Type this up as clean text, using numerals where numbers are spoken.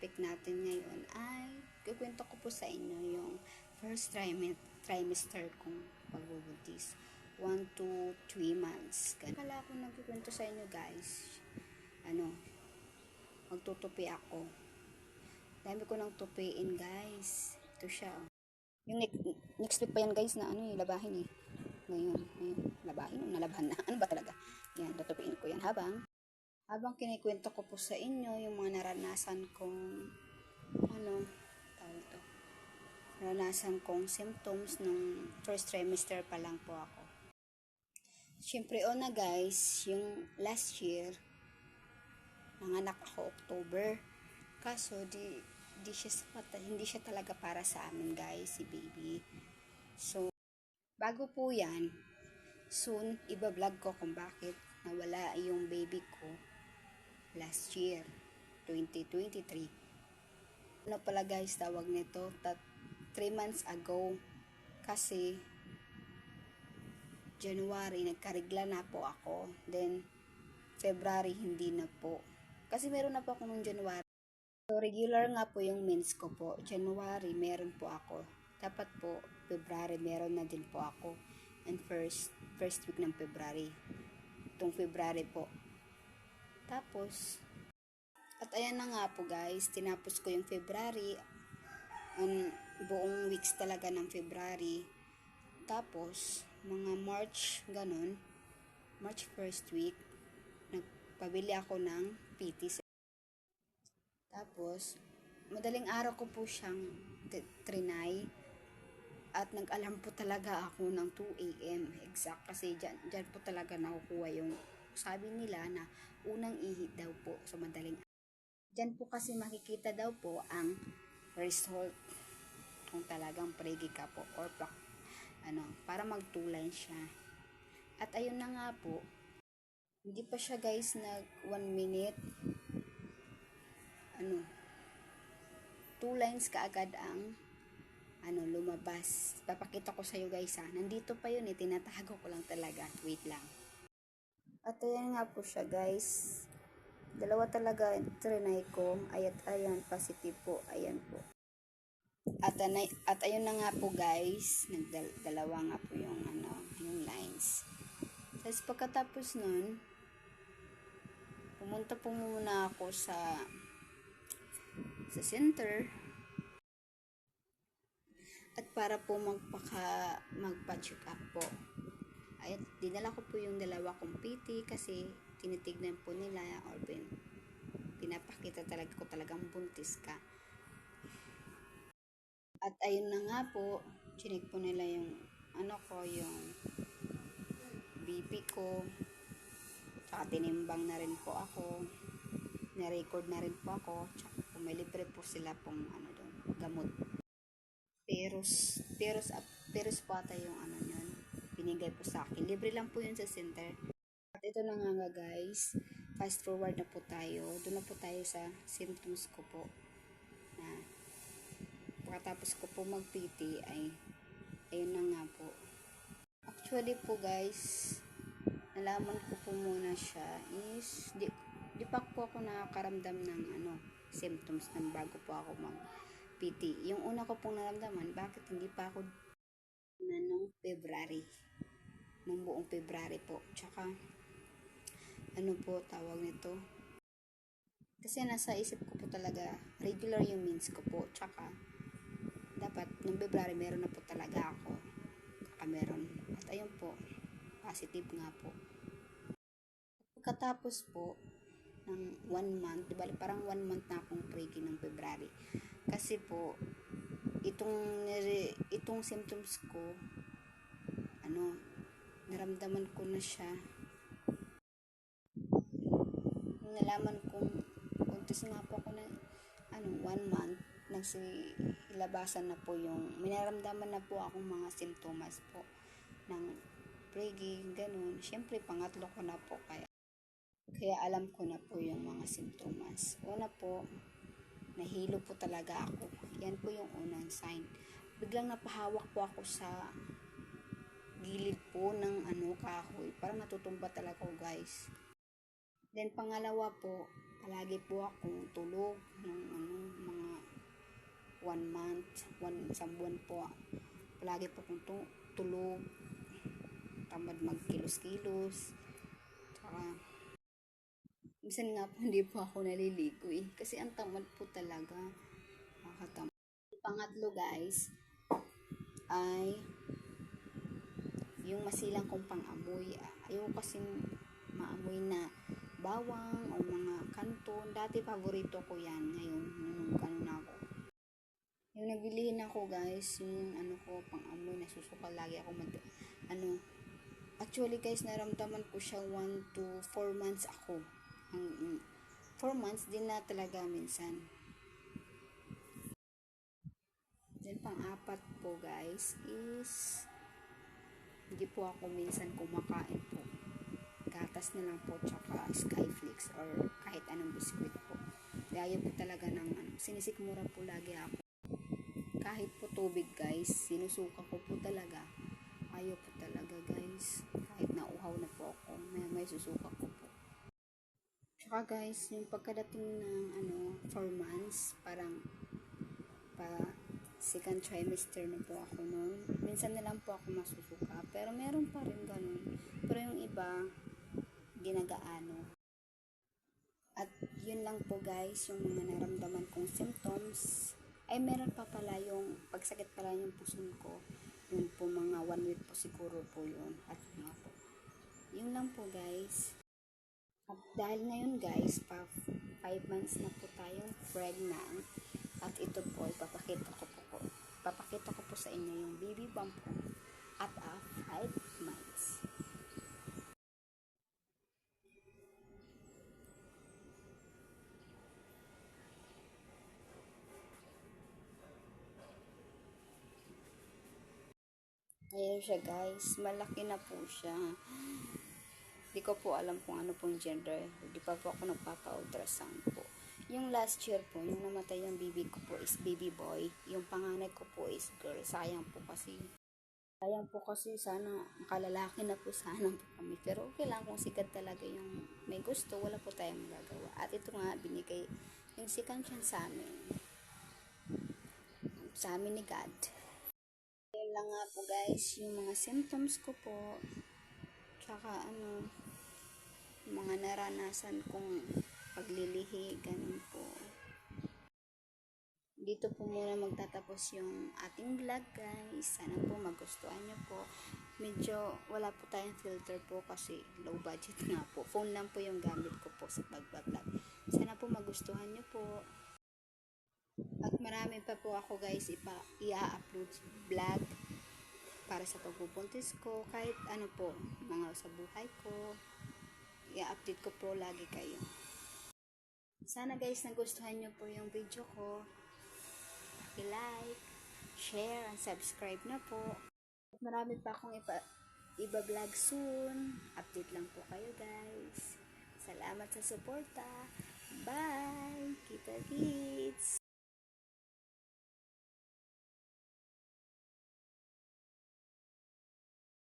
topic natin ngayon ay kukwento ko po sa inyo yung first trimester kong pagbubuntis. 1 to 3 months. Kala ko nagkukwento sa inyo guys. Magtutupi ako. Dami ko nang tupiin guys. Ito siya. Yung next week pa yan guys na labahin eh. Ngayon, labahin o nalabhan na. Ano ba talaga? Yan, tutupiin ko yan habang kinikwento ko po sa inyo yung mga naranasan kong naranasan kong symptoms nung first trimester pa lang po ako. Siyempre guys, yung last year nanganak ako October. Kaso hindi siya talaga para sa amin guys, si baby. So bago po yan, soon iba-vlog ko kung bakit nawala yung baby ko last year, 2023. Ano pala guys, tawag nito, 3 months ago. Kasi, January, nagkarigla na po ako. Then, February, hindi na po. Kasi meron na po ako nung January. So, regular nga po yung mens ko po. January, meron po ako. Dapat po, February, meron na din po ako. And first week ng February. Itong February po. Tapos, at ayan na nga po guys, tinapos ko yung February, buong weeks talaga ng February. Tapos, mga March, March first week, nagpabili ako ng PT. Tapos, madaling araw ko po siyang trinay, at nag-alarm po talaga ako ng 2 a.m. exact, kasi dyan po talaga nakukuha yung sabi nila na unang ihi daw po sa madaling araw. Dyan po kasi makikita daw po ang result kung talagang pregi ka po or para magtulay siya. At ayun na nga po, hindi pa siya guys nag 1 minute, 2 lines kaagad ang lumabas. Papakita ko sa iyo guys nandito pa yun tinatago ko lang talaga, wait lang. At ayan nga po siya guys, dalawa talaga trinay ko, ayan positive po, ayan po. At ayun na nga po guys, dalawa nga po yung lines. Tapos pagkatapos nun, pumunta po muna ako sa center. At para po magpa-check up po. Ay, dinala ko po yung dalawa kong PT kasi tinitignan po nila or pinapakita ko talagang buntis ka. At ayun na nga po, chinik po nila yung yung BP ko. Tsaka tinimbang na rin po ako. Na-record na rin po ako. Tsaka may libre po sila pong doon, gamot. Peros po ata yung yun. Binigay po sa akin. Libre lang po yun sa center. At ito na nga guys. Fast forward na po tayo. Doon na po tayo sa symptoms ko po. Pagkatapos ko po mag-PT ayun na nga po. Actually po guys, nalaman ko po muna siya is di pa po ako nakakaramdam ng symptoms ng bago po ako mag-PT. Yung una ko pong naramdaman, bakit hindi pa ako nung February. Nung buong February po. Tsaka, po tawag nito? Kasi nasa isip ko po talaga, regular yung mens ko po. Tsaka, dapat nung February meron na po talaga ako. Tsaka meron. At ayun po, positive nga po. Pagkatapos po, ng 1 month, di ba, parang 1 month na akong pregi ng February. Kasi po, itong symptoms ko, naramdaman ko na siya. Nalaman kong buntis nga po ako ng 1 month, nagsilabasan na po yung, minaramdaman na po akong mga simptomas po ng pregi, ganun. Siyempre, pangatlo ko na po, kaya alam ko na po yung mga simptomas. Una po, nahilo po talaga ako. Yan po yung unang sign. Biglang napahawak po ako sa gilid po ng kahoy. Parang natutumba talaga ako guys. Then pangalawa po, palagi po akong tulog ng 1 month, isang buwan po. Palagi po akong tulog, tamad magkilos-kilos, tsaka minsan nga po hindi po ako naliligo kasi ang tamad po talaga, nakakatamad. Pangatlo guys ay yung masilang kong pang-amoy. Ayoko kasing maamoy na bawang o mga kanton. Dati paborito ko yan, ngayon nung na ako. Yung nagbili na ako guys, yung pang-amoy, nasusuka lagi ako actually guys, naramdaman ko siya 1 to 4 months ako. 4 months din na talaga minsan. Then pang-apat po guys is hindi po ako minsan kumakain po. Gatas na lang po tsaka Skyflakes or kahit anong biskwit po. Dahil po talaga ng sinisikmura po lagi ako. Kahit po tubig guys, sinusuka ko po talaga. Ayaw po talaga guys. Kahit nauhaw na po ako, may susuka ko po. Tsaka guys, yung pagkadating ng 4 months, parang second trimester na po ako noon. Minsan na lang po ako masusuka, pero meron pa rin ganun. Pero yung iba, ginagaano. At yun lang po guys, yung mga naramdaman kong symptoms. Ay meron pa pala yung pagsakit pala yung puson ko. Yun po mga 1 week po siguro po yun. At yun po. Yun lang po guys. At dahil ngayon guys, 5 months na po tayong pregnant. At ito po, ipapakita ko po sa inyo yung baby bump ko at 5 months. Ayan siya guys, malaki na po siya. Hindi ko po alam kung ano pong gender. Hindi pa po ako nagpapa-ultrasound po. Yung last year po, yung namatay yung baby ko po is baby boy. Yung panganay ko po is girl. Sayang po kasi sana makalalaki na po sana po kami. Pero okay lang kung sikat talaga yung may gusto. Wala po tayong magagawa. At ito nga, binigay yung second chance sa amin. Sa amin ni God. Yun lang nga po guys, yung mga symptoms ko po. Tsaka mga naranasan kong paglilihi, ganun po. Dito po muna magtatapos yung ating vlog guys. Sana po magustuhan nyo po. Medyo wala po tayong filter po kasi low budget nga po. Phone lang po yung gamit ko po sa pag-vlog. Sana po magustuhan nyo po. At marami pa po ako guys i-upload vlog para sa pagbubuntis ko. Kahit ano po, mga sa buhay ko. I-update ko po lagi kayo. Sana guys nagustuhan nyo po yung video ko. I-like, share, and subscribe na po. Marami pa akong iba-vlog soon. Update lang po kayo guys. Salamat sa suporta. Bye! Kita kits!